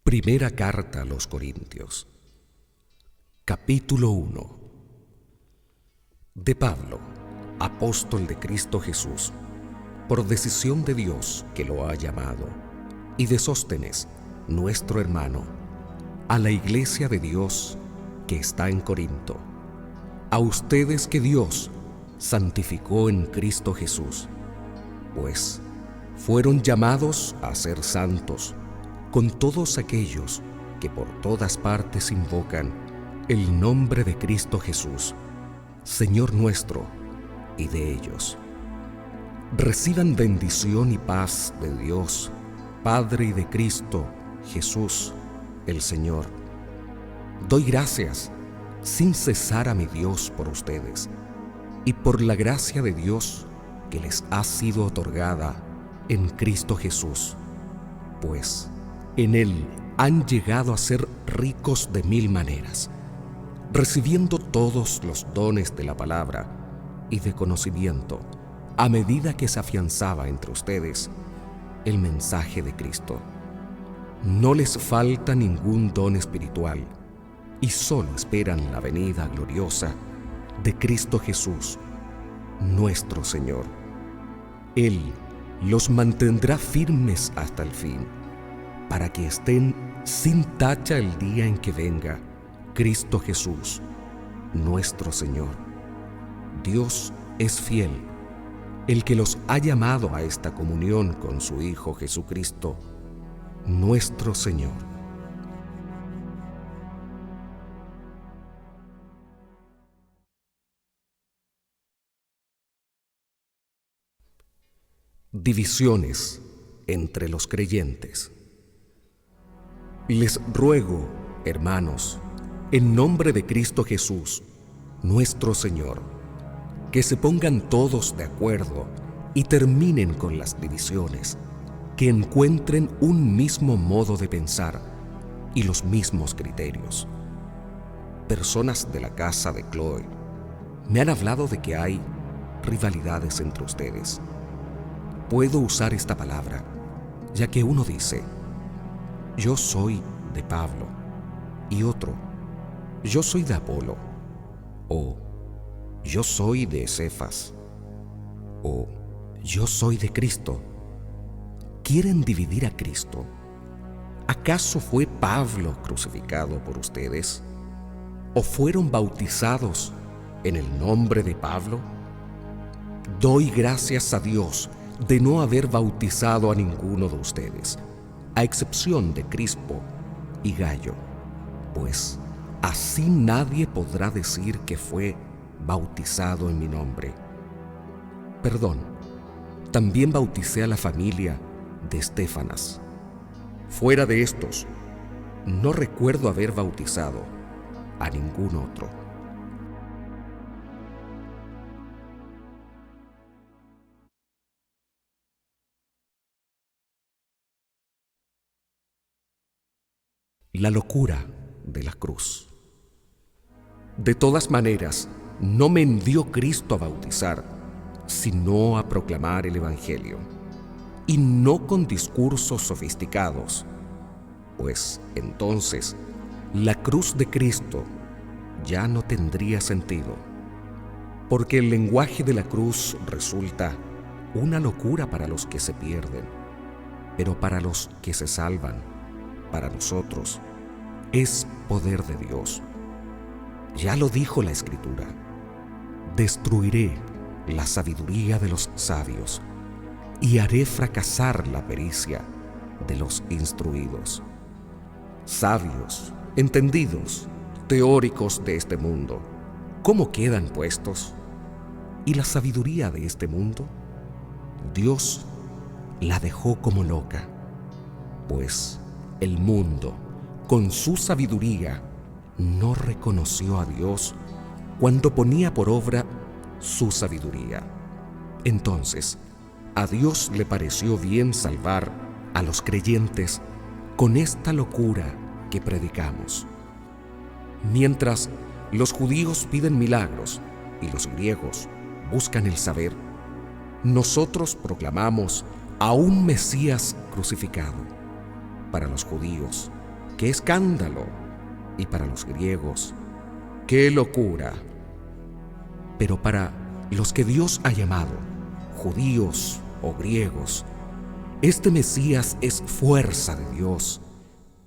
Primera carta a los Corintios, capítulo 1. De Pablo, apóstol de Cristo Jesús, por decisión de Dios que lo ha llamado, y de Sóstenes, nuestro hermano, a la iglesia de Dios que está en Corinto, a ustedes que Dios santificó en Cristo Jesús, pues fueron llamados a ser santos, con todos aquellos que por todas partes invocan el nombre de Cristo Jesús, Señor nuestro, y de ellos. Reciban bendición y paz de Dios, Padre, y de Cristo Jesús, el Señor. Doy gracias sin cesar a mi Dios por ustedes y por la gracia de Dios que les ha sido otorgada en Cristo Jesús, pues en Él han llegado a ser ricos de mil maneras, recibiendo todos los dones de la palabra y de conocimiento, a medida que se afianzaba entre ustedes el mensaje de Cristo. No les falta ningún don espiritual, y solo esperan la venida gloriosa de Cristo Jesús, nuestro Señor. Él los mantendrá firmes hasta el fin, para que estén sin tacha el día en que venga Cristo Jesús, nuestro Señor. Dios es fiel, el que los ha llamado a esta comunión con su Hijo Jesucristo, nuestro Señor. Divisiones entre los creyentes. Les ruego, hermanos, en nombre de Cristo Jesús, nuestro Señor, que se pongan todos de acuerdo y terminen con las divisiones, que encuentren un mismo modo de pensar y los mismos criterios. Personas de la casa de Chloe me han hablado de que hay rivalidades entre ustedes. Puedo usar esta palabra, ya que uno dice: yo soy de Pablo, y otro: yo soy de Apolo, o yo soy de Cefas, o yo soy de Cristo. ¿Quieren dividir a Cristo? ¿Acaso fue Pablo crucificado por ustedes? ¿O fueron bautizados en el nombre de Pablo? Doy gracias a Dios de no haber bautizado a ninguno de ustedes, a excepción de Crispo y Gayo, pues así nadie podrá decir que fue bautizado en mi nombre. Perdón, también bauticé a la familia de Estéfanas. Fuera de estos, no recuerdo haber bautizado a ningún otro. La locura de la cruz. De todas maneras, no me envió Cristo a bautizar, sino a proclamar el Evangelio, y no con discursos sofisticados, pues entonces la cruz de Cristo ya no tendría sentido, porque el lenguaje de la cruz resulta una locura para los que se pierden, pero para los que se salvan, para nosotros, es poder de Dios. Ya lo dijo la Escritura: destruiré la sabiduría de los sabios y haré fracasar la pericia de los instruidos. Sabios, entendidos, teóricos de este mundo, ¿cómo quedan puestos? ¿Y la sabiduría de este mundo? Dios la dejó como loca, pues el mundo, con su sabiduría, no reconoció a Dios cuando ponía por obra su sabiduría. Entonces, a Dios le pareció bien salvar a los creyentes con esta locura que predicamos. Mientras los judíos piden milagros y los griegos buscan el saber, nosotros proclamamos a un Mesías crucificado. Para los judíos, ¡qué escándalo! Y para los griegos, ¡qué locura! Pero para los que Dios ha llamado, judíos o griegos, este Mesías es fuerza de Dios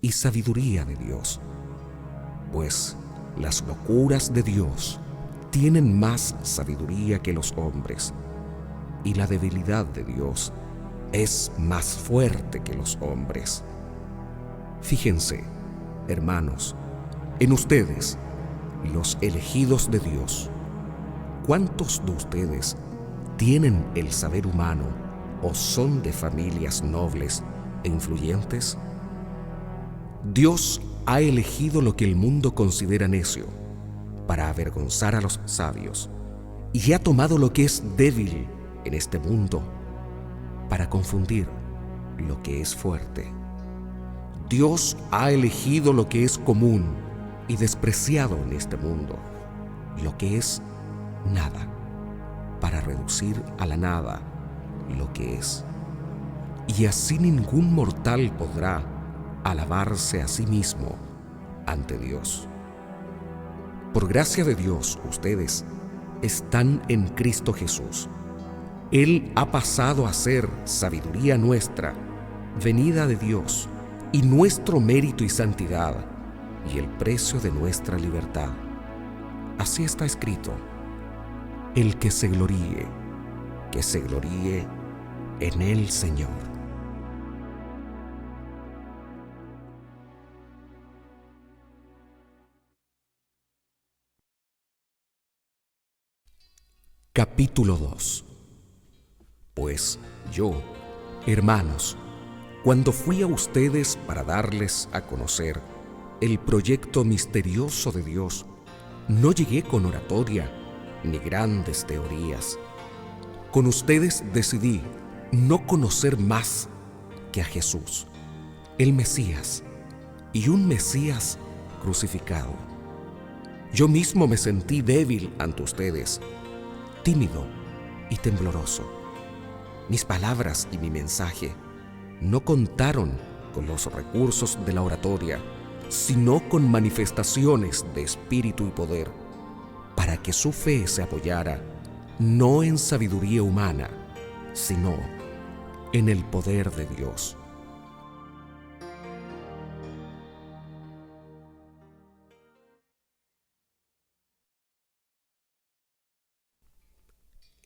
y sabiduría de Dios, pues las locuras de Dios tienen más sabiduría que los hombres, y la debilidad de Dios es más fuerte que los hombres. Fíjense, hermanos, en ustedes, los elegidos de Dios, ¿cuántos de ustedes tienen el saber humano o son de familias nobles e influyentes? Dios ha elegido lo que el mundo considera necio para avergonzar a los sabios, y ha tomado lo que es débil en este mundo para confundir lo que es fuerte. Dios ha elegido lo que es común y despreciado en este mundo, lo que es nada, para reducir a la nada lo que es. Y así ningún mortal podrá alabarse a sí mismo ante Dios. Por gracia de Dios, ustedes están en Cristo Jesús. Él ha pasado a ser sabiduría nuestra, venida de Dios, y nuestro mérito y santidad, y el precio de nuestra libertad. Así está escrito: el que se gloríe en el Señor. Capítulo 2. Pues yo, hermanos, cuando fui a ustedes para darles a conocer el proyecto misterioso de Dios, no llegué con oratoria ni grandes teorías. Con ustedes decidí no conocer más que a Jesús, el Mesías, y un Mesías crucificado. Yo mismo me sentí débil ante ustedes, tímido y tembloroso. Mis palabras y mi mensaje no contaron con los recursos de la oratoria, sino con manifestaciones de espíritu y poder, para que su fe se apoyara no en sabiduría humana, sino en el poder de Dios.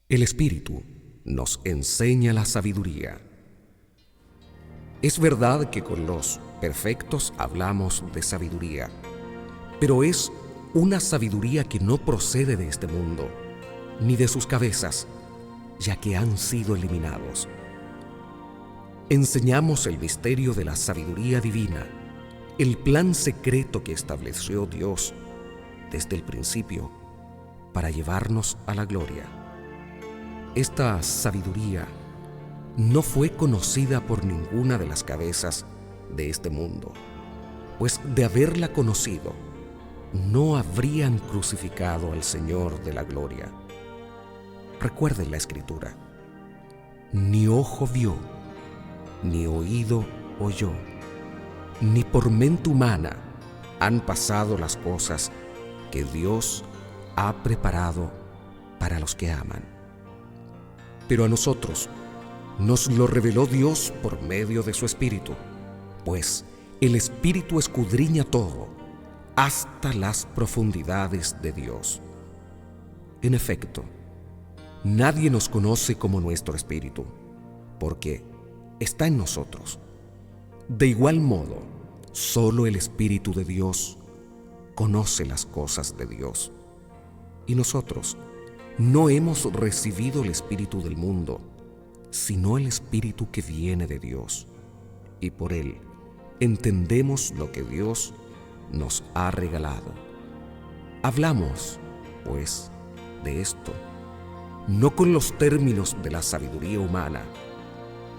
El Espíritu nos enseña la sabiduría. Es verdad que con los perfectos hablamos de sabiduría, pero es una sabiduría que no procede de este mundo, ni de sus cabezas, ya que han sido eliminados. Enseñamos el misterio de la sabiduría divina, el plan secreto que estableció Dios desde el principio para llevarnos a la gloria. Esta sabiduría no fue conocida por ninguna de las cabezas de este mundo, pues de haberla conocido, no habrían crucificado al Señor de la gloria. Recuerden la Escritura: ni ojo vio, ni oído oyó, ni por mente humana han pasado las cosas que Dios ha preparado para los que aman. Pero a nosotros nos lo reveló Dios por medio de su Espíritu, pues el Espíritu escudriña todo, hasta las profundidades de Dios. En efecto, nadie nos conoce como nuestro Espíritu, porque está en nosotros. De igual modo, solo el Espíritu de Dios conoce las cosas de Dios. Y nosotros no hemos recibido el espíritu del mundo, sino el Espíritu que viene de Dios, y por él entendemos lo que Dios nos ha regalado. Hablamos, pues, de esto, no con los términos de la sabiduría humana,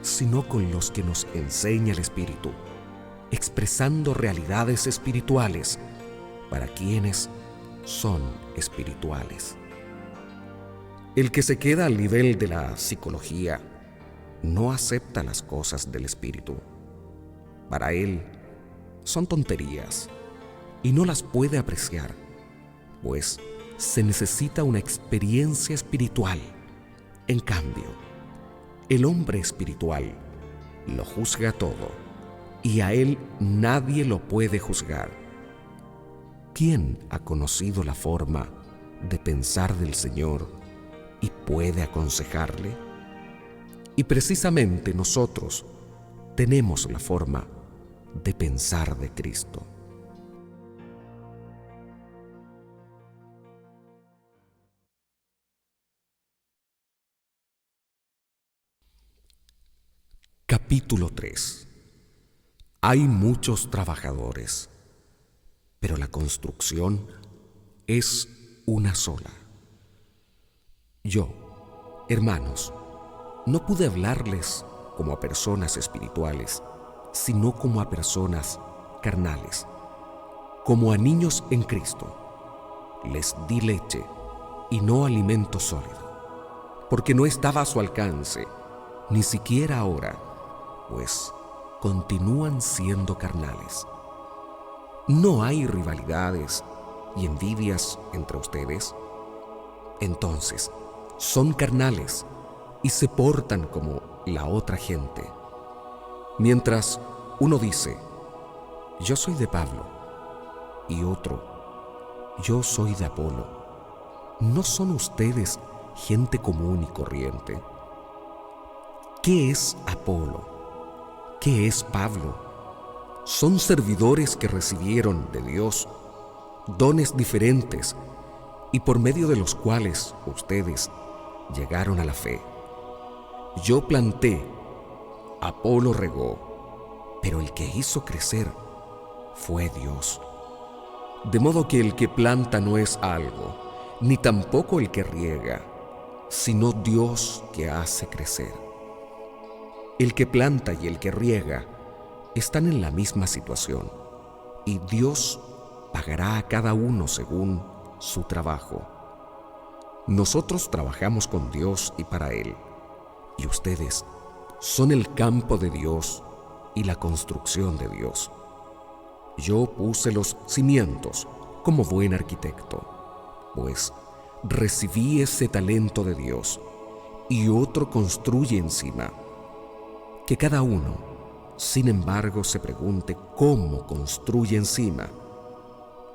sino con los que nos enseña el Espíritu, expresando realidades espirituales para quienes son espirituales. El que se queda al nivel de la psicología no acepta las cosas del Espíritu. Para él, son tonterías y no las puede apreciar, pues se necesita una experiencia espiritual. En cambio, el hombre espiritual lo juzga todo y a él nadie lo puede juzgar. ¿Quién ha conocido la forma de pensar del Señor y puede aconsejarle? Y precisamente nosotros tenemos la forma de pensar de Cristo. Capítulo 3. Hay muchos trabajadores, pero la construcción es una sola. Yo, hermanos, no pude hablarles como a personas espirituales, sino como a personas carnales, como a niños en Cristo. Les di leche y no alimento sólido, porque no estaba a su alcance, ni siquiera ahora, pues continúan siendo carnales. ¿No hay rivalidades y envidias entre ustedes? Entonces, son carnales y se portan como la otra gente. Mientras uno dice, yo soy de Pablo, y otro, yo soy de Apolo, ¿no son ustedes gente común y corriente? ¿Qué es Apolo? ¿Qué es Pablo? Son servidores que recibieron de Dios dones diferentes y por medio de los cuales ustedes llegaron a la fe. Yo planté, Apolo regó, pero el que hizo crecer fue Dios. De modo que el que planta no es algo, ni tampoco el que riega, sino Dios que hace crecer. El que planta y el que riega están en la misma situación, y Dios pagará a cada uno según su trabajo. Nosotros trabajamos con Dios y para Él, y ustedes son el campo de Dios y la construcción de Dios. Yo puse los cimientos como buen arquitecto, pues recibí ese talento de Dios, y otro construye encima. Que cada uno, sin embargo, se pregunte cómo construye encima,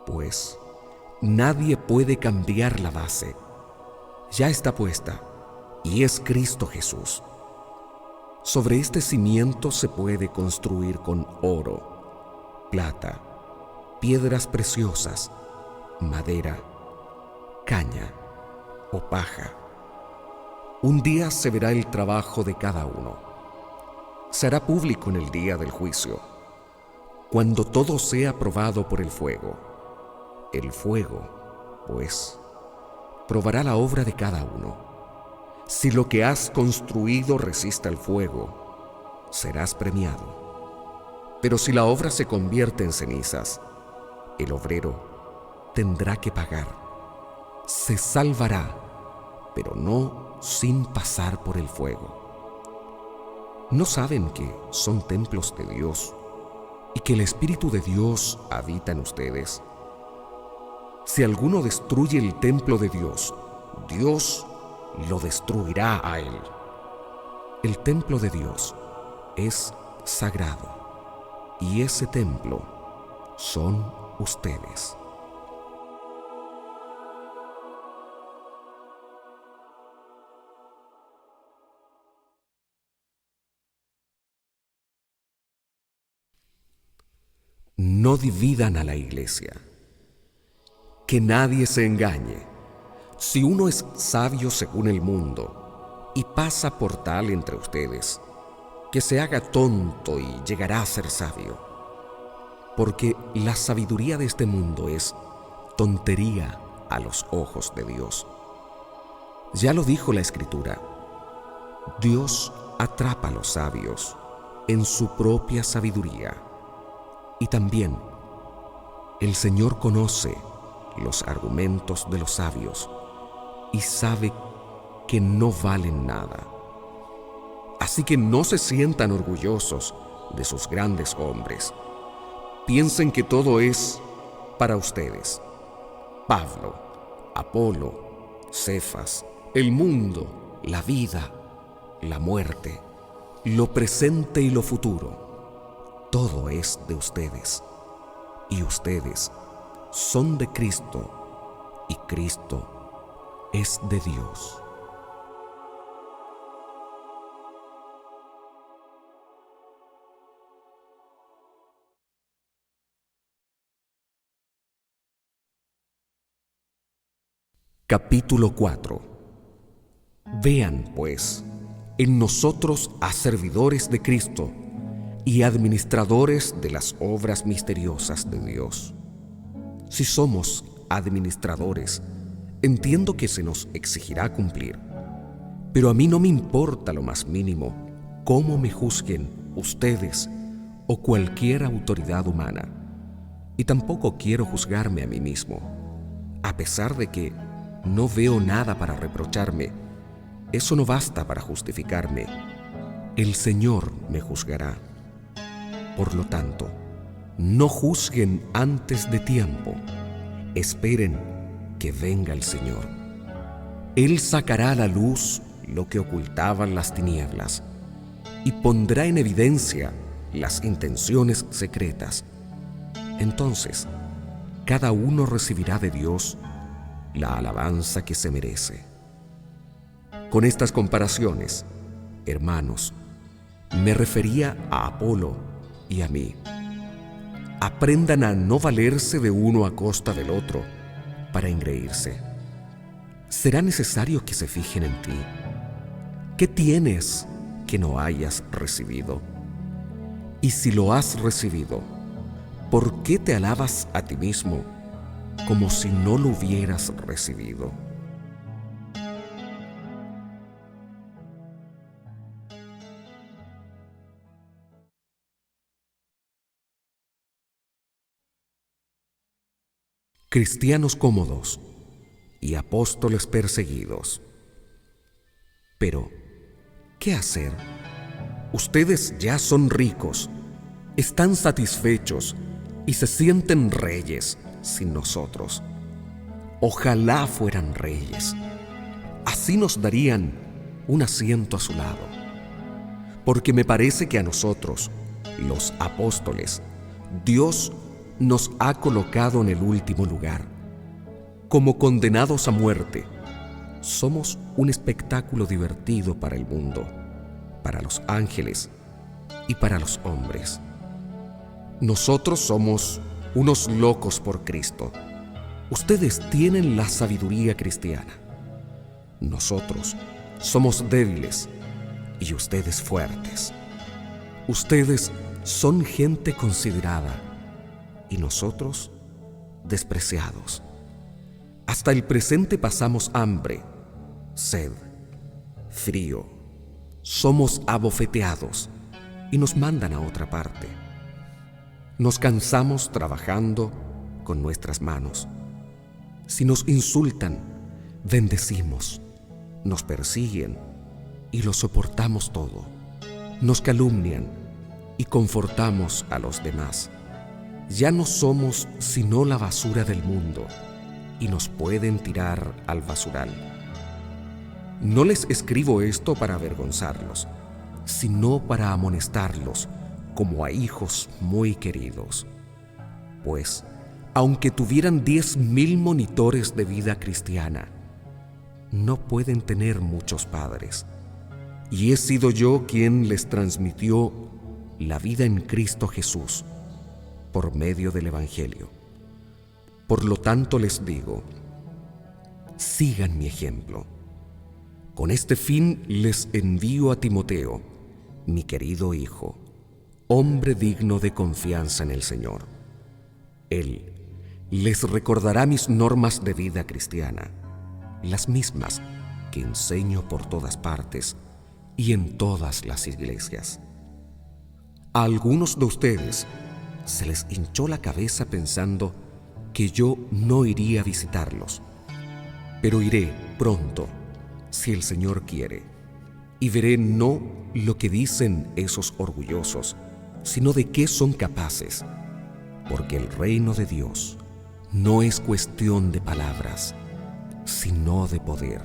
pues nadie puede cambiar la base. Ya está puesta, y es Cristo Jesús. Sobre este cimiento se puede construir con oro, plata, piedras preciosas, madera, caña o paja. Un día se verá el trabajo de cada uno. Será público en el día del juicio, cuando todo sea probado por el fuego. El fuego, pues, probará la obra de cada uno. Si lo que has construido resiste al fuego, serás premiado. Pero si la obra se convierte en cenizas, el obrero tendrá que pagar. Se salvará, pero no sin pasar por el fuego. ¿No saben que son templos de Dios y que el Espíritu de Dios habita en ustedes? Si alguno destruye el templo de Dios, Dios lo destruirá a él. El templo de Dios es sagrado, y ese templo son ustedes. No dividan a la iglesia. Que nadie se engañe. Si uno es sabio según el mundo y pasa por tal entre ustedes, que se haga tonto y llegará a ser sabio. Porque la sabiduría de este mundo es tontería a los ojos de Dios. Ya lo dijo la Escritura: Dios atrapa a los sabios en su propia sabiduría. Y también el Señor conoce los argumentos de los sabios y sabe que no valen nada. Así que no se sientan orgullosos de sus grandes hombres, piensen que todo es para ustedes. Pablo, Apolo, Cefas, el mundo, la vida, la muerte, lo presente y lo futuro, todo es de ustedes. Y ustedes son de Cristo, y Cristo es de Dios. Capítulo 4. Vean, pues, en nosotros a servidores de Cristo y administradores de las obras misteriosas de Dios. Si somos administradores, entiendo que se nos exigirá cumplir, pero a mí no me importa lo más mínimo cómo me juzguen ustedes o cualquier autoridad humana, y tampoco quiero juzgarme a mí mismo, a pesar de que no veo nada para reprocharme. Eso no basta para justificarme. El Señor me juzgará. Por lo tanto, no juzguen antes de tiempo. Esperen que venga el Señor. Él sacará a la luz lo que ocultaban las tinieblas y pondrá en evidencia las intenciones secretas. Entonces, cada uno recibirá de Dios la alabanza que se merece. Con estas comparaciones, hermanos, me refería a Apolo y a mí. Aprendan a no valerse de uno a costa del otro para engreírse. ¿Será necesario que se fijen en ti? ¿Qué tienes que no hayas recibido? Y si lo has recibido, ¿por qué te alabas a ti mismo como si no lo hubieras recibido? Cristianos cómodos y apóstoles perseguidos. Pero, ¿qué hacer? Ustedes ya son ricos, están satisfechos y se sienten reyes sin nosotros. Ojalá fueran reyes. Así nos darían un asiento a su lado. Porque me parece que a nosotros, los apóstoles, Dios nos ha colocado en el último lugar. Como condenados a muerte, somos un espectáculo divertido para el mundo, para los ángeles y para los hombres. Nosotros somos unos locos por Cristo. Ustedes tienen la sabiduría cristiana. Nosotros somos débiles y ustedes fuertes. Ustedes son gente considerada y nosotros despreciados. Hasta el presente pasamos hambre, sed, frío. Somos abofeteados y nos mandan a otra parte. Nos cansamos trabajando con nuestras manos. Si nos insultan, bendecimos. Nos persiguen y lo soportamos todo. Nos calumnian y confortamos a los demás. Ya no somos sino la basura del mundo y nos pueden tirar al basural. No les escribo esto para avergonzarlos, sino para amonestarlos como a hijos muy queridos. Pues, aunque tuvieran 10,000 monitores de vida cristiana, no pueden tener muchos padres. Y he sido yo quien les transmitió la vida en Cristo Jesús por medio del Evangelio. Por lo tanto les digo, sigan mi ejemplo. Con este fin les envío a Timoteo, mi querido hijo, hombre digno de confianza en el Señor. Él les recordará mis normas de vida cristiana, las mismas que enseño por todas partes y en todas las iglesias. A algunos de ustedes se les hinchó la cabeza pensando que yo no iría a visitarlos, pero iré pronto, si el Señor quiere, y veré no lo que dicen esos orgullosos, sino de qué son capaces. porque el reino de Dios no es cuestión de palabras, sino de poder.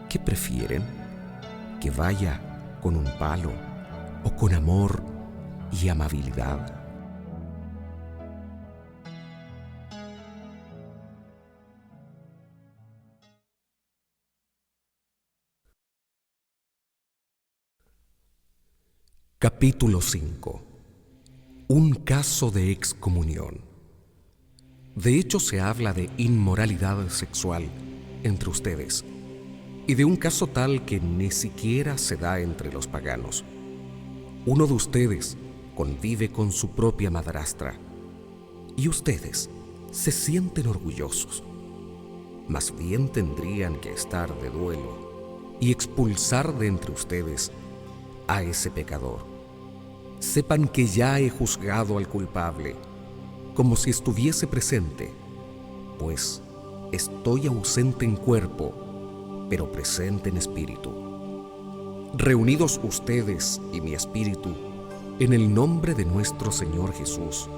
¿Qué prefieren? ¿Que vaya con un palo o con amor y amabilidad? Capítulo 5. Un caso de excomunión. De hecho, se habla de inmoralidad sexual entre ustedes, y de un caso tal que ni siquiera se da entre los paganos. Uno de ustedes convive con su propia madrastra, y ustedes se sienten orgullosos. Más bien tendrían que estar de duelo y expulsar de entre ustedes a ese pecador. Sepan que ya he juzgado al culpable, como si estuviese presente, pues estoy ausente en cuerpo, pero presente en espíritu. Reunidos ustedes y mi espíritu, en el nombre de nuestro Señor Jesús,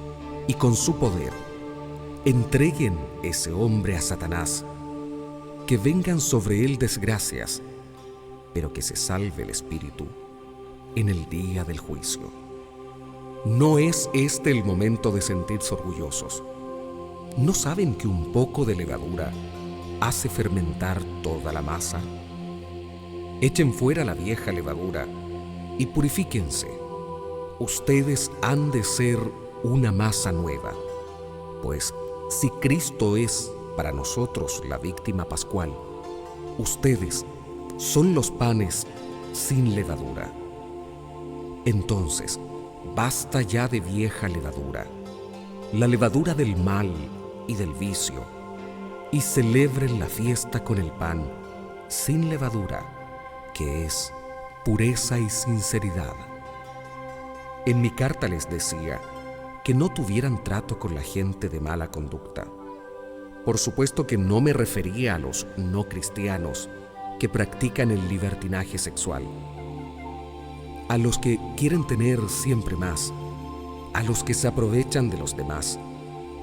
y con su poder, entreguen ese hombre a Satanás, que vengan sobre él desgracias, pero que se salve el espíritu en el día del juicio. ¿No es este el momento de sentirse orgullosos? ¿No saben que un poco de levadura hace fermentar toda la masa? Echen fuera la vieja levadura y purifíquense. Ustedes han de ser una masa nueva, pues si Cristo es para nosotros la víctima pascual, ustedes son los panes sin levadura. Entonces, basta ya de vieja levadura, la levadura del mal y del vicio, y celebren la fiesta con el pan sin levadura, que es pureza y sinceridad. En mi carta les decía que no tuvieran trato con la gente de mala conducta. Por supuesto que no me refería a los no cristianos que practican el libertinaje sexual, a los que quieren tener siempre más, a los que se aprovechan de los demás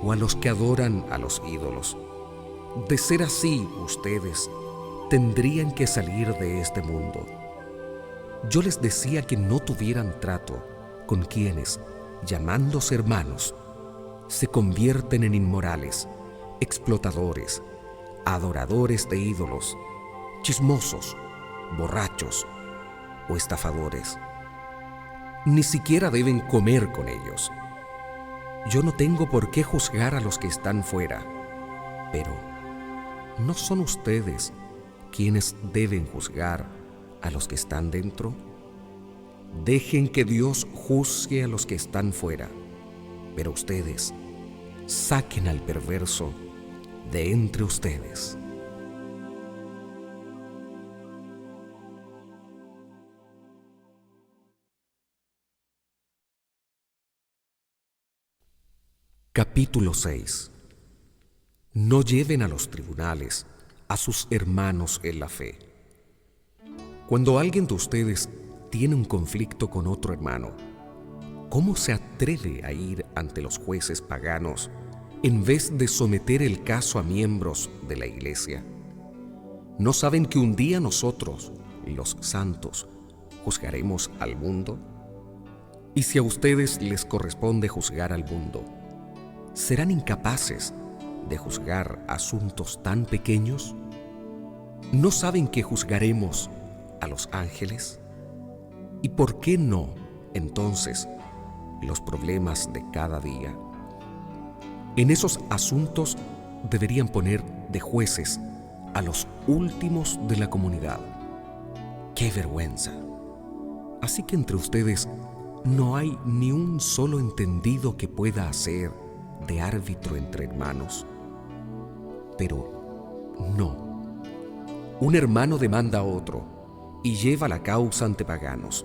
o a los que adoran a los ídolos. De ser así, ustedes tendrían que salir de este mundo. Yo les decía que no tuvieran trato con quienes, llamándose hermanos, se convierten en inmorales, explotadores, adoradores de ídolos, chismosos, borrachos o estafadores. Ni siquiera deben comer con ellos. Yo no tengo por qué juzgar a los que están fuera, pero ¿no son ustedes quienes deben juzgar a los que están dentro? Dejen que Dios juzgue a los que están fuera, pero ustedes saquen al perverso de entre ustedes. Capítulo 6. No lleven a los tribunales a sus hermanos en la fe. Cuando alguien de ustedes tiene un conflicto con otro hermano, ¿cómo se atreve a ir ante los jueces paganos en vez de someter el caso a miembros de la iglesia? ¿No saben que un día nosotros, los santos, juzgaremos al mundo? Y si a ustedes les corresponde juzgar al mundo, ¿serán incapaces de juzgar asuntos tan pequeños? ¿No saben que juzgaremos a los ángeles? ¿Y por qué no, entonces, los problemas de cada día? En esos asuntos deberían poner de jueces a los últimos de la comunidad. ¡Qué vergüenza! Así que entre ustedes no hay ni un solo entendido que pueda hacer de árbitro entre hermanos. Pero no. Un hermano demanda a otro y lleva la causa ante paganos.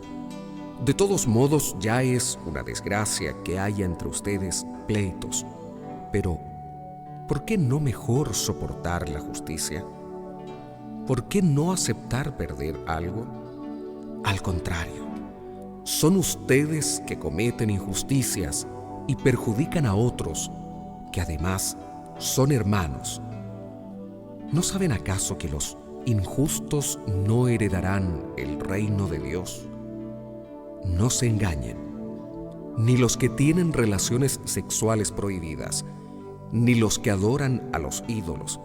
De todos modos, ya es una desgracia que haya entre ustedes pleitos. Pero, ¿por qué no mejor soportar la justicia? ¿Por qué no aceptar perder algo? Al contrario, son ustedes que cometen injusticias y perjudican a otros que además son hermanos. ¿No saben acaso que los injustos no heredarán el reino de Dios? No se engañen, ni los que tienen relaciones sexuales prohibidas, ni los que adoran a los ídolos,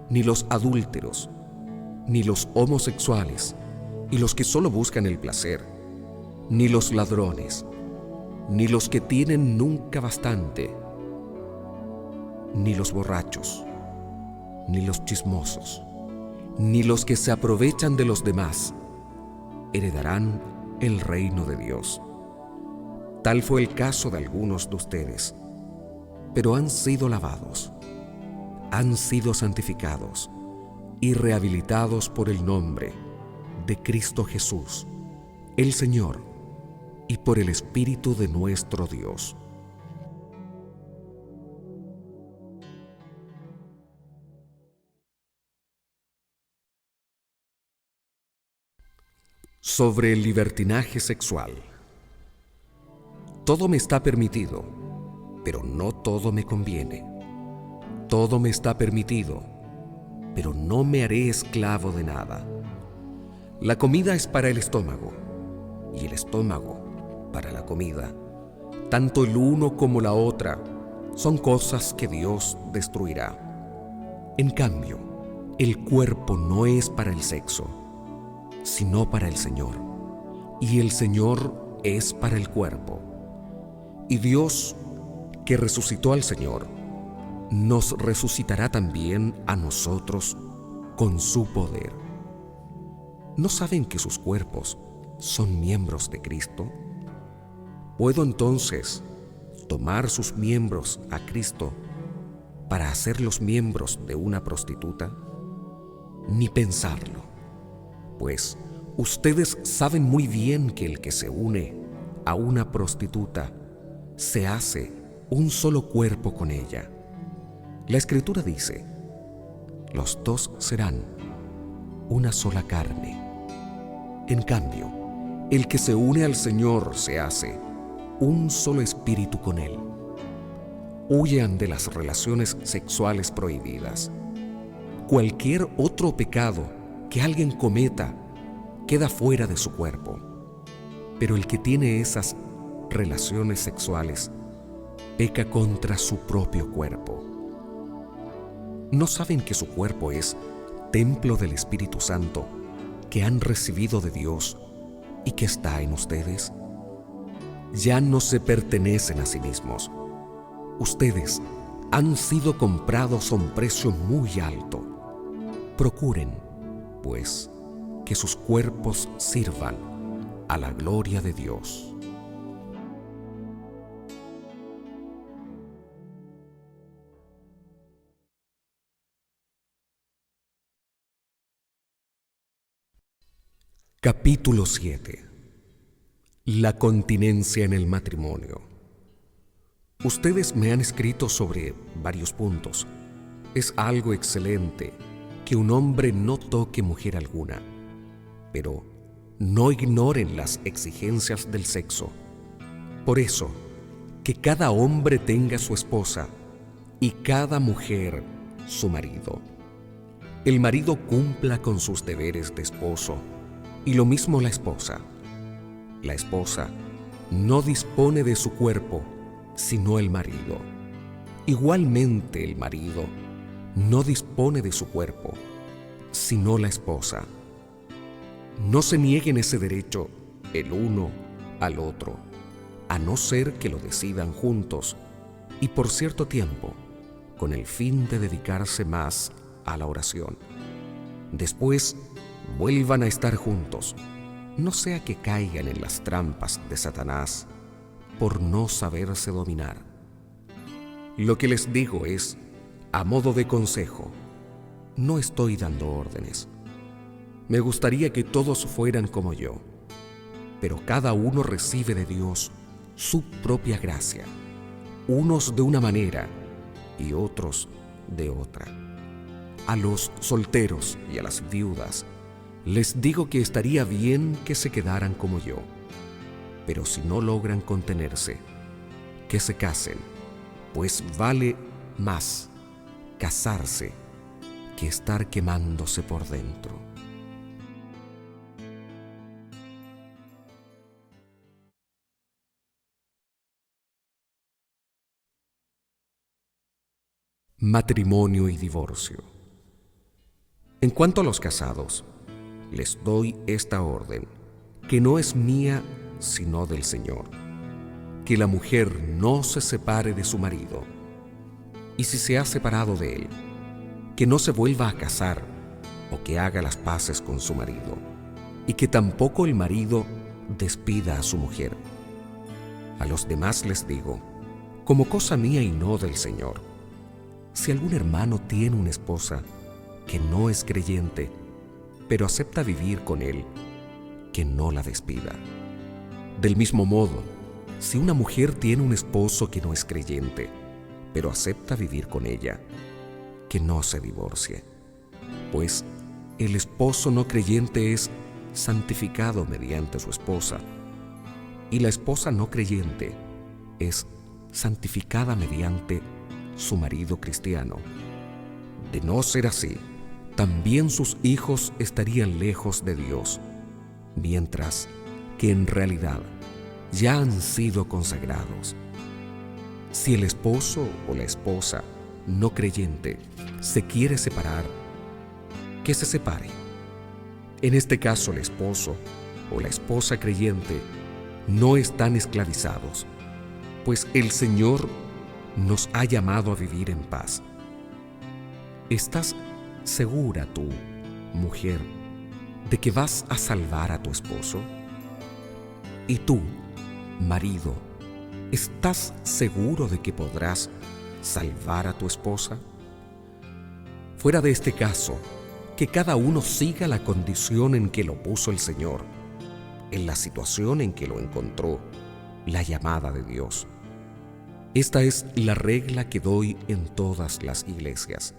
ni los adúlteros, ni los homosexuales, y los que solo buscan el placer, ni los ladrones, ni los que tienen nunca bastante, ni los borrachos, ni los chismosos, ni los que se aprovechan de los demás, heredarán el reino de Dios. Tal fue el caso de algunos de ustedes, pero han sido lavados, han sido santificados y rehabilitados por el nombre de Cristo Jesús, el Señor, y por el Espíritu de nuestro Dios. Sobre el libertinaje sexual. Todo me está permitido, pero no todo me conviene. Todo me está permitido, pero no me haré esclavo de nada. La comida es para el estómago, y el estómago para la comida. Tanto el uno como la otra son cosas que Dios destruirá. En cambio, el cuerpo no es para el sexo, sino para el Señor, y el Señor es para el cuerpo. Y Dios, que resucitó al Señor, nos resucitará también a nosotros con su poder. ¿No saben que sus cuerpos son miembros de Cristo? ¿Puedo entonces tomar sus miembros a Cristo para hacerlos miembros de una prostituta? Ni pensarlo, pues ustedes saben muy bien que el que se une a una prostituta se hace un solo cuerpo con ella. La Escritura dice: los dos serán una sola carne. En cambio, el que se une al Señor se hace un solo espíritu con Él. Huyan de las relaciones sexuales prohibidas. Cualquier otro pecado que alguien cometa queda fuera de su cuerpo, pero el que tiene esas relaciones sexuales peca contra su propio cuerpo. ¿No saben que su cuerpo es templo del Espíritu Santo que han recibido de Dios y que está en ustedes? Ya no se pertenecen a sí mismos. Ustedes han sido comprados a un precio muy alto. Procuren, pues, que sus cuerpos sirvan a la gloria de Dios. Capítulo 7. La continencia en el matrimonio. Ustedes me han escrito sobre varios puntos. Es algo excelente que un hombre no toque mujer alguna, pero no ignoren las exigencias del sexo. Por eso, que cada hombre tenga su esposa y cada mujer su marido. El marido cumpla con sus deberes de esposo, y lo mismo la esposa. La esposa no dispone de su cuerpo, sino el marido. Igualmente el marido no dispone de su cuerpo, sino la esposa. No se nieguen ese derecho el uno al otro, a no ser que lo decidan juntos y por cierto tiempo, con el fin de dedicarse más a la oración. Después, vuelvan a estar juntos, no sea que caigan en las trampas de Satanás por no saberse dominar. Lo que les digo es a modo de consejo, no estoy dando órdenes. Me gustaría que todos fueran como yo, pero cada uno recibe de Dios su propia gracia, unos de una manera y otros de otra. A los solteros y a las viudas les digo que estaría bien que se quedaran como yo, pero si no logran contenerse, que se casen, pues vale más casarse que estar quemándose por dentro. Matrimonio y divorcio. En cuanto a los casados, les doy esta orden, que no es mía, sino del Señor: que la mujer no se separe de su marido, y si se ha separado de él, que no se vuelva a casar o que haga las paces con su marido, y que tampoco el marido despida a su mujer. A los demás les digo, como cosa mía y no del Señor: si algún hermano tiene una esposa que no es creyente, pero acepta vivir con él, que no la despida. Del mismo modo, si una mujer tiene un esposo que no es creyente, pero acepta vivir con ella, que no se divorcie. Pues el esposo no creyente es santificado mediante su esposa, y la esposa no creyente es santificada mediante su marido cristiano. De no ser así, también sus hijos estarían lejos de Dios, mientras que en realidad ya han sido consagrados. Si el esposo o la esposa no creyente se quiere separar, que se separe. En este caso, el esposo o la esposa creyente no están esclavizados, pues el Señor nos ha llamado a vivir en paz. ¿Estás segura tú, mujer, de que vas a salvar a tu esposo? ¿Y tú, marido, estás seguro de que podrás salvar a tu esposa? Fuera de este caso, que cada uno siga la condición en que lo puso el Señor, en la situación en que lo encontró, la llamada de Dios. Esta es la regla que doy en todas las iglesias.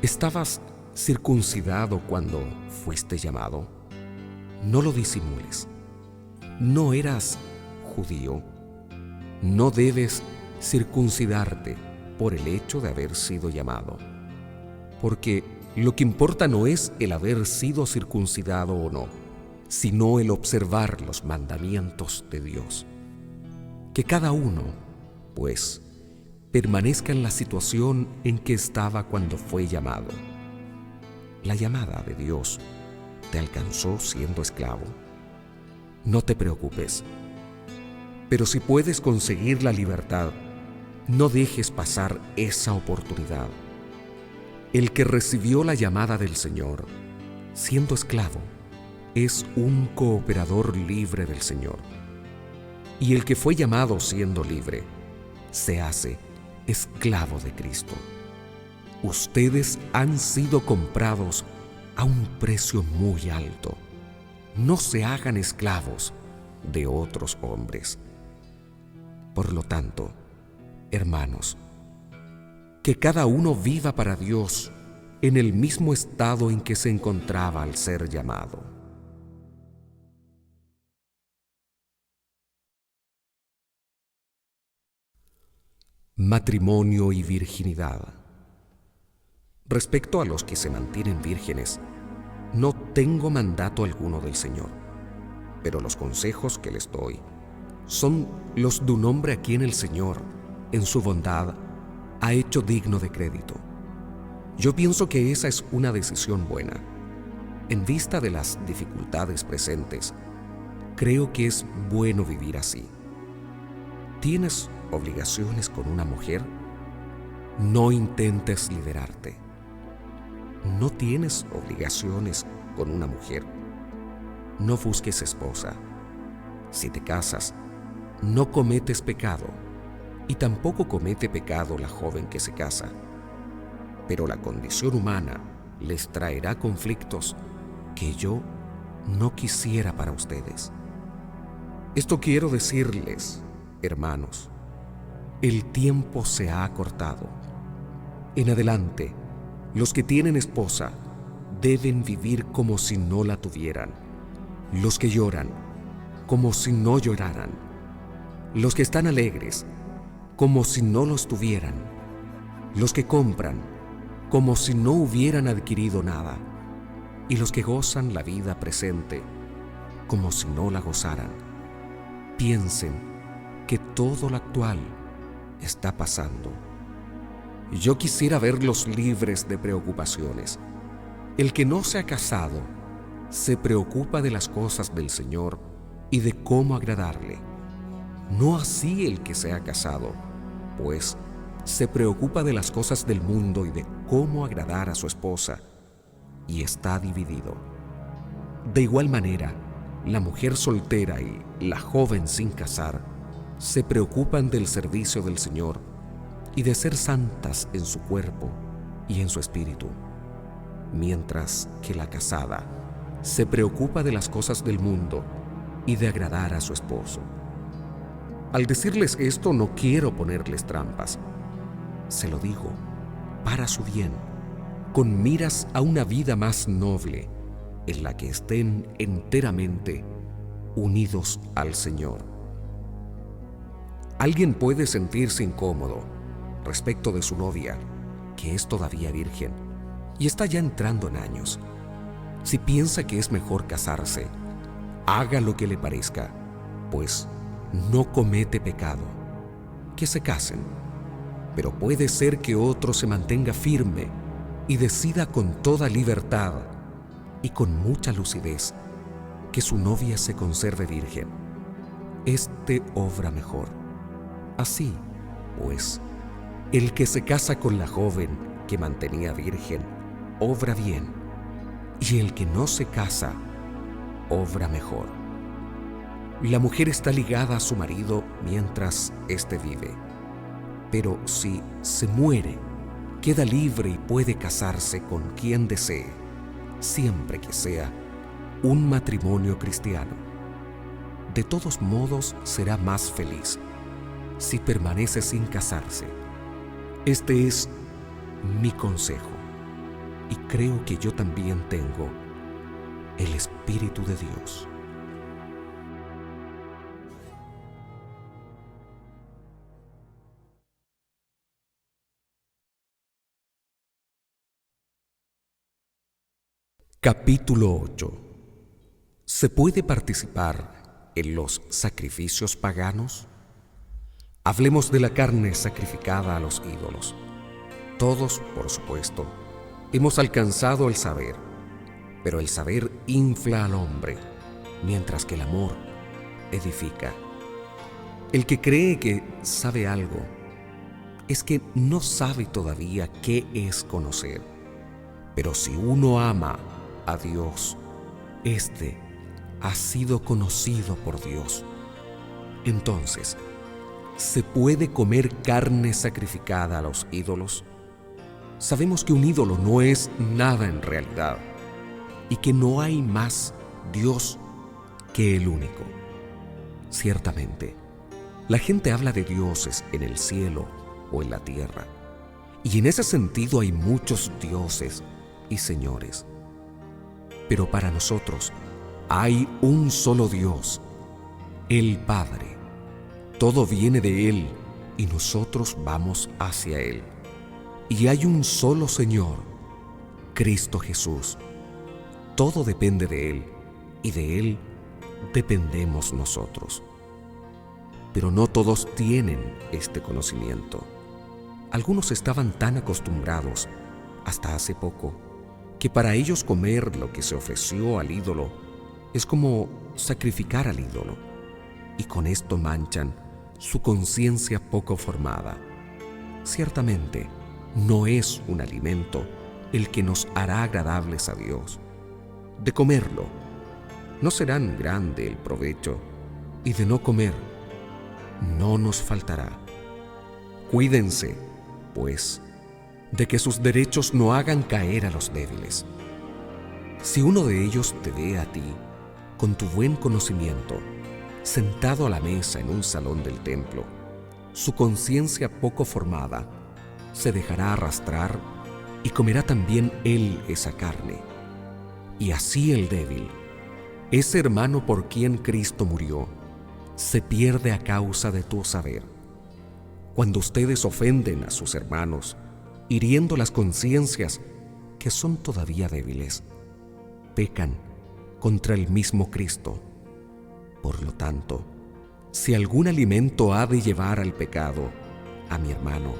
¿Estabas circuncidado cuando fuiste llamado? No lo disimules. ¿No eras judío? No debes circuncidarte por el hecho de haber sido llamado, porque lo que importa no es el haber sido circuncidado o no, sino el observar los mandamientos de Dios. Que cada uno, pues, permanezca en la situación en que estaba cuando fue llamado. La llamada de Dios te alcanzó siendo esclavo. No te preocupes, pero si puedes conseguir la libertad, no dejes pasar esa oportunidad. El que recibió la llamada del Señor, siendo esclavo, es un cooperador libre del Señor. Y el que fue llamado siendo libre, se hace esclavo de Cristo. Ustedes han sido comprados a un precio muy alto. No se hagan esclavos de otros hombres. Por lo tanto, hermanos, que cada uno viva para Dios en el mismo estado en que se encontraba al ser llamado. Matrimonio y virginidad. Respecto a los que se mantienen vírgenes, no tengo mandato alguno del Señor, pero los consejos que les doy son los de un hombre a quien el Señor, en su bondad, ha hecho digno de crédito. Yo pienso que esa es una decisión buena. En vista de las dificultades presentes, creo que es bueno vivir así. ¿Tienes obligaciones con una mujer? No intentes liberarte. ¿No tienes obligaciones con una mujer? No busques esposa. Si te casas, no cometes pecado, y tampoco comete pecado la joven que se casa. Pero la condición humana les traerá conflictos que yo no quisiera para ustedes. Esto quiero decirles, hermanos: el tiempo se ha acortado. En adelante, los que tienen esposa deben vivir como si no la tuvieran. Los que lloran, como si no lloraran. los que están alegres, como si no los tuvieran, los que compran, como si no hubieran adquirido nada, y los que gozan la vida presente, como si no la gozaran. Piensen que todo lo actual está pasando. Yo quisiera verlos libres de preocupaciones. El que no se ha casado se preocupa de las cosas del Señor y de cómo agradarle. No así el que se ha casado, pues se preocupa de las cosas del mundo y de cómo agradar a su esposa, y está dividido. De igual manera, la mujer soltera y la joven sin casar se preocupan del servicio del Señor y de ser santas en su cuerpo y en su espíritu, mientras que la casada se preocupa de las cosas del mundo y de agradar a su esposo. Al decirles esto, no quiero ponerles trampas. Se lo digo para su bien, con miras a una vida más noble, en la que estén enteramente unidos al Señor. Alguien puede sentirse incómodo respecto de su novia, que es todavía virgen y está ya entrando en años. Si piensa que es mejor casarse, haga lo que le parezca, pues no comete pecado. Que se casen, pero puede ser que otro se mantenga firme y decida con toda libertad y con mucha lucidez que su novia se conserve virgen. Este obra mejor. Así, pues, el que se casa con la joven que mantenía virgen, obra bien, y el que no se casa, obra mejor. La mujer está ligada a su marido mientras éste vive, pero si se muere, queda libre y puede casarse con quien desee, siempre que sea un matrimonio cristiano. De todos modos, será más feliz si permanece sin casarse. Este es mi consejo, y creo que yo también tengo el Espíritu de Dios. Capítulo 8. ¿Se puede participar en los sacrificios paganos? Hablemos de la carne sacrificada a los ídolos. Todos, por supuesto, hemos alcanzado el saber, pero el saber infla al hombre, mientras que el amor edifica. El que cree que sabe algo es que no sabe todavía qué es conocer. Pero si uno ama a Dios, éste ha sido conocido por Dios. Entonces, ¿se puede comer carne sacrificada a los ídolos? Sabemos que un ídolo no es nada en realidad y que no hay más Dios que el único. Ciertamente, la gente habla de dioses en el cielo o en la tierra, y en ese sentido hay muchos dioses y señores. Pero para nosotros hay un solo Dios, el Padre. Todo viene de Él y nosotros vamos hacia Él. Y hay un solo Señor, Cristo Jesús. Todo depende de Él y de Él dependemos nosotros. Pero no todos tienen este conocimiento. Algunos estaban tan acostumbrados, hasta hace poco, que para ellos comer lo que se ofreció al ídolo es como sacrificar al ídolo, y con esto manchan su conciencia poco formada. Ciertamente, no es un alimento el que nos hará agradables a Dios. De comerlo, no será grande el provecho, y de no comer, no nos faltará. Cuídense, pues, de que sus derechos no hagan caer a los débiles. Si uno de ellos te ve a ti, con tu buen conocimiento, sentado a la mesa en un salón del templo, su conciencia poco formada se dejará arrastrar y comerá también él esa carne. Y así el débil, ese hermano por quien Cristo murió, se pierde a causa de tu saber. Cuando ustedes ofenden a sus hermanos, hiriendo las conciencias que son todavía débiles, pecan contra el mismo Cristo. Por lo tanto, si algún alimento ha de llevar al pecado a mi hermano,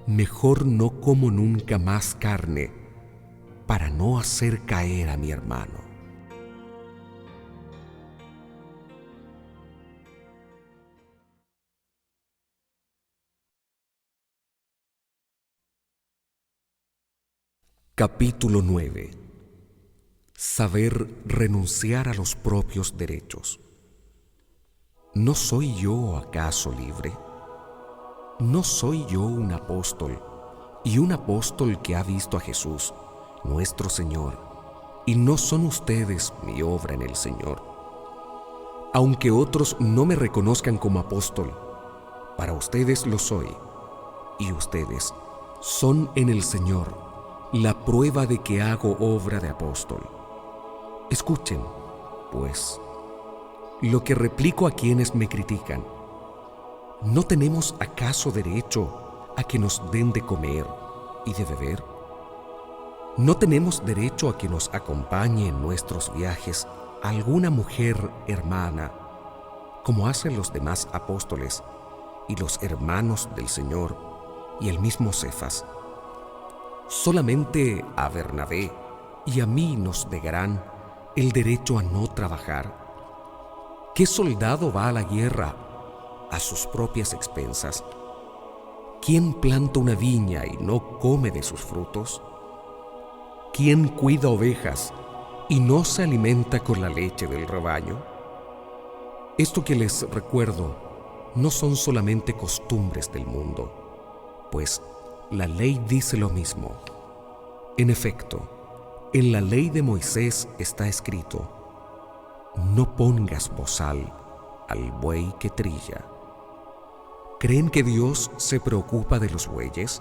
mejor no como nunca más carne para no hacer caer a mi hermano. Capítulo 9. Saber renunciar a los propios derechos. ¿No soy yo acaso libre? ¿No soy yo un apóstol, y un apóstol que ha visto a Jesús, nuestro Señor, y no son ustedes mi obra en el Señor? Aunque otros no me reconozcan como apóstol, para ustedes lo soy, y ustedes son en el Señor la prueba de que hago obra de apóstol. Escuchen, pues, lo que replico a quienes me critican. ¿No tenemos acaso derecho a que nos den de comer y de beber? ¿No tenemos derecho a que nos acompañe en nuestros viajes alguna mujer hermana, como hacen los demás apóstoles y los hermanos del Señor y el mismo Cefas? Solamente a Bernabé y a mí nos negarán el derecho a no trabajar. ¿Qué soldado va a la guerra a sus propias expensas? ¿Quién planta una viña y no come de sus frutos? ¿Quién cuida ovejas y no se alimenta con la leche del rebaño? Esto que les recuerdo no son solamente costumbres del mundo, pues la ley dice lo mismo. En efecto, en la ley de Moisés está escrito: no pongas bozal al buey que trilla. ¿Creen que Dios se preocupa de los bueyes?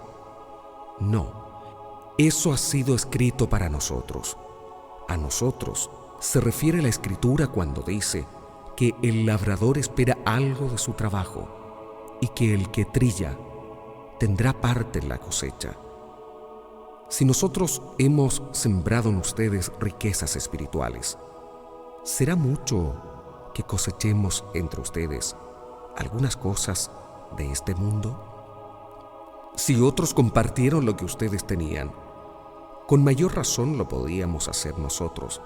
No, eso ha sido escrito para nosotros. A nosotros se refiere la Escritura cuando dice que el labrador espera algo de su trabajo y que el que trilla tendrá parte en la cosecha. Si nosotros hemos sembrado en ustedes riquezas espirituales, ¿será mucho que cosechemos entre ustedes algunas cosas de este mundo? Si otros compartieron lo que ustedes tenían, con mayor razón lo podíamos hacer nosotros,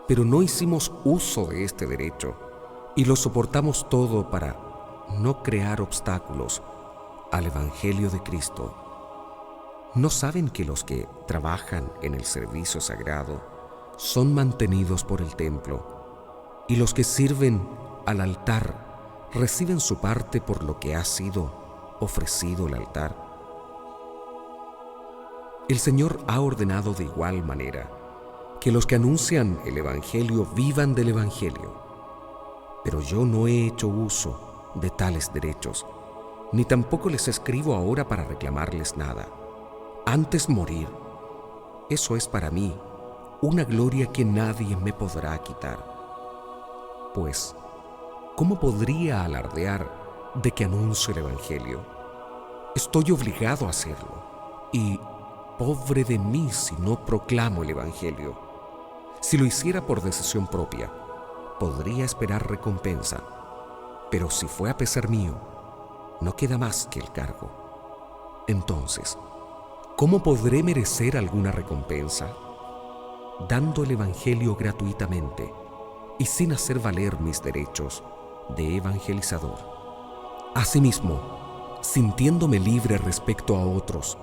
pero no hicimos uso de este derecho y lo soportamos todo para no crear obstáculos al Evangelio de Cristo. ¿No saben que los que trabajan en el servicio sagrado son mantenidos por el templo, y los que sirven al altar reciben su parte por lo que ha sido ofrecido el altar? El Señor ha ordenado de igual manera que los que anuncian el Evangelio vivan del Evangelio, pero yo no he hecho uso de tales derechos, ni tampoco les escribo ahora para reclamarles nada. Antes morir, eso es para mí una gloria que nadie me podrá quitar. Pues, ¿cómo podría alardear de que anuncio el Evangelio? Estoy obligado a hacerlo, y pobre de mí si no proclamo el Evangelio. Si lo hiciera por decisión propia, podría esperar recompensa, pero si fue a pesar mío, no queda más que el cargo. Entonces, ¿cómo podré merecer alguna recompensa? Dando el Evangelio gratuitamente y sin hacer valer mis derechos de evangelizador. Asimismo, sintiéndome libre respecto a otros,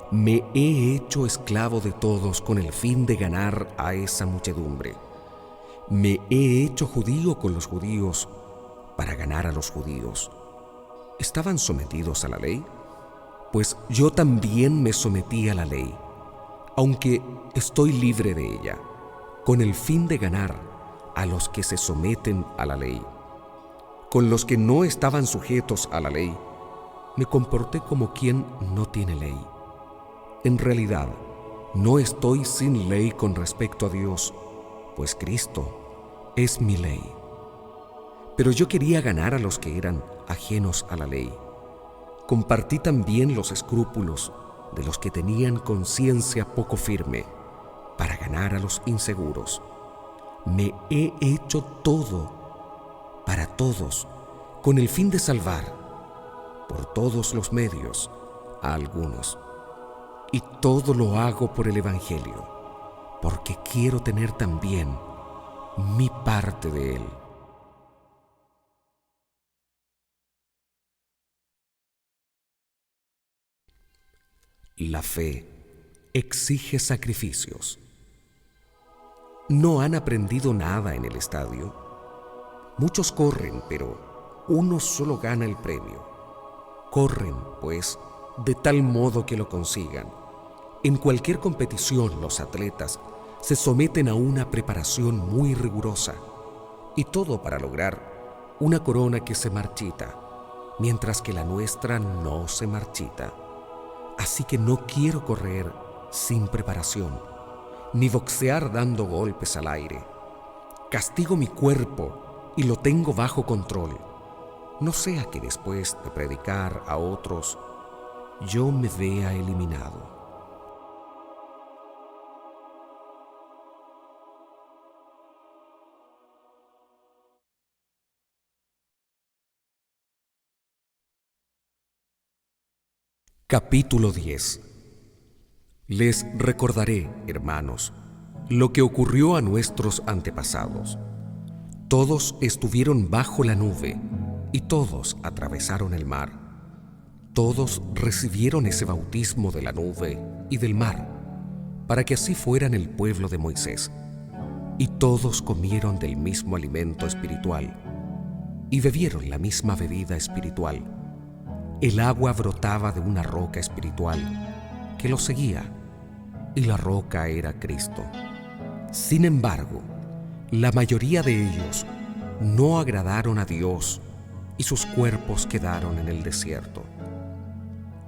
me he hecho esclavo de todos con el fin de ganar a esa muchedumbre. Me he hecho judío con los judíos para ganar a los judíos. ¿Estaban sometidos a la ley? Pues yo también me sometí a la ley, aunque estoy libre de ella, con el fin de ganar a los que se someten a la ley. Con los que no estaban sujetos a la ley, me comporté como quien no tiene ley. En realidad, no estoy sin ley con respecto a Dios, pues Cristo es mi ley. Pero yo quería ganar a los que eran ajenos a la ley. Compartí también los escrúpulos de los que tenían conciencia poco firme para ganar a los inseguros. Me he hecho todo para todos con el fin de salvar por todos los medios a algunos. Y todo lo hago por el Evangelio, porque quiero tener también mi parte de él. La fe exige sacrificios. ¿No han aprendido nada en el estadio? Muchos corren, pero uno solo gana el premio. Corren, pues, de tal modo que lo consigan. En cualquier competición, los atletas se someten a una preparación muy rigurosa, y todo para lograr una corona que se marchita, mientras que la nuestra no se marchita. Así que no quiero correr sin preparación, ni boxear dando golpes al aire. Castigo mi cuerpo y lo tengo bajo control, no sea que después de predicar a otros, yo me vea eliminado. Capítulo 10. Les recordaré, hermanos, lo que ocurrió a nuestros antepasados. Todos estuvieron bajo la nube y todos atravesaron el mar. Todos recibieron ese bautismo de la nube y del mar, para que así fueran el pueblo de Moisés. Y todos comieron del mismo alimento espiritual y bebieron la misma bebida espiritual. El agua brotaba de una roca espiritual que los seguía, y la roca era Cristo. Sin embargo, la mayoría de ellos no agradaron a Dios y sus cuerpos quedaron en el desierto.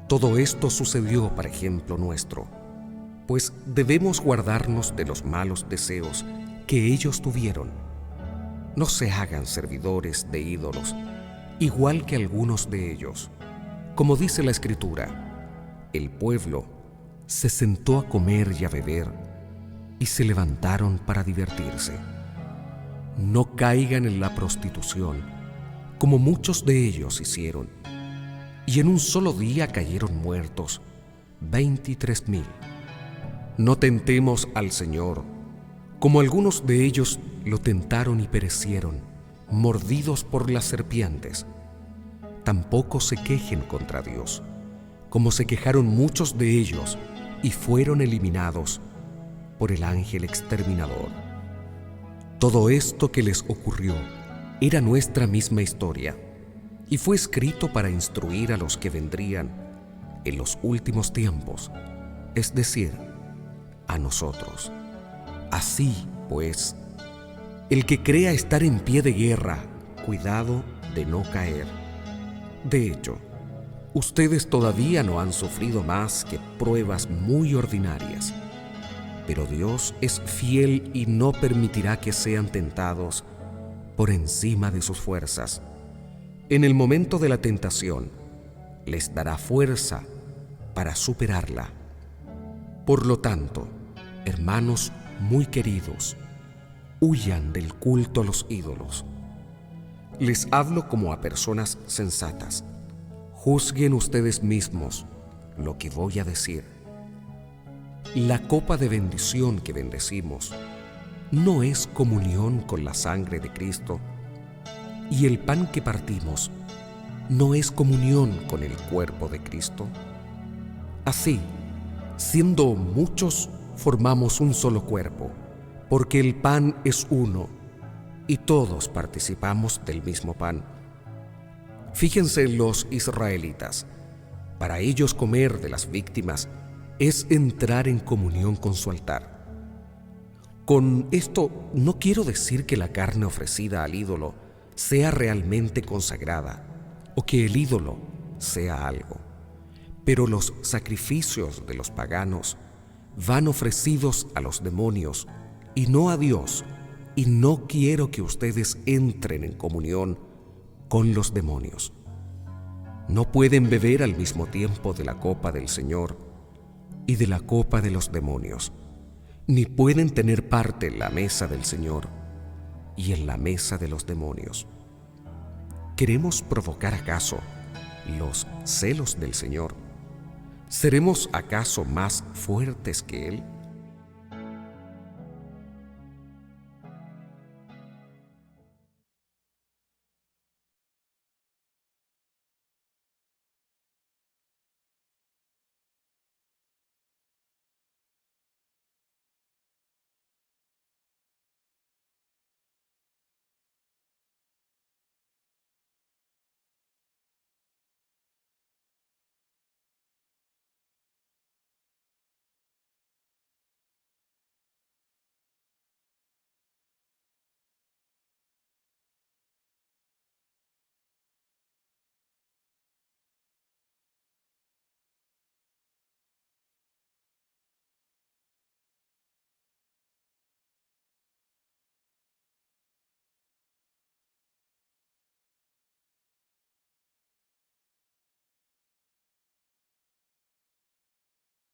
Todo esto sucedió para ejemplo nuestro, pues debemos guardarnos de los malos deseos que ellos tuvieron. No se hagan servidores de ídolos, igual que algunos de ellos. Como dice la Escritura, el pueblo se sentó a comer y a beber y se levantaron para divertirse. No caigan en la prostitución, como muchos de ellos hicieron, y en un solo día cayeron muertos 23,000. No tentemos al Señor, como algunos de ellos lo tentaron y perecieron, mordidos por las serpientes. Tampoco se quejen contra Dios, como se quejaron muchos de ellos y fueron eliminados por el ángel exterminador. Todo esto que les ocurrió era nuestra misma historia y fue escrito para instruir a los que vendrían en los últimos tiempos, es decir, a nosotros. Así, pues, el que crea estar en pie de guerra, cuidado de no caer. De hecho, ustedes todavía no han sufrido más que pruebas muy ordinarias, pero Dios es fiel y no permitirá que sean tentados por encima de sus fuerzas. En el momento de la tentación, les dará fuerza para superarla. Por lo tanto, hermanos muy queridos, huyan del culto a los ídolos. Les hablo como a personas sensatas. Juzguen ustedes mismos lo que voy a decir. La copa de bendición que bendecimos no es comunión con la sangre de Cristo, y el pan que partimos no es comunión con el cuerpo de Cristo. Así, siendo muchos, formamos un solo cuerpo, porque el pan es uno y todos participamos del mismo pan. Fíjense en los israelitas. Para ellos comer de las víctimas es entrar en comunión con su altar. Con esto no quiero decir que la carne ofrecida al ídolo sea realmente consagrada o que el ídolo sea algo, pero los sacrificios de los paganos van ofrecidos a los demonios y no a Dios, y no quiero que ustedes entren en comunión con los demonios. No pueden beber al mismo tiempo de la copa del Señor y de la copa de los demonios, ni pueden tener parte en la mesa del Señor y en la mesa de los demonios. ¿Queremos provocar acaso los celos del Señor? ¿Seremos acaso más fuertes que Él?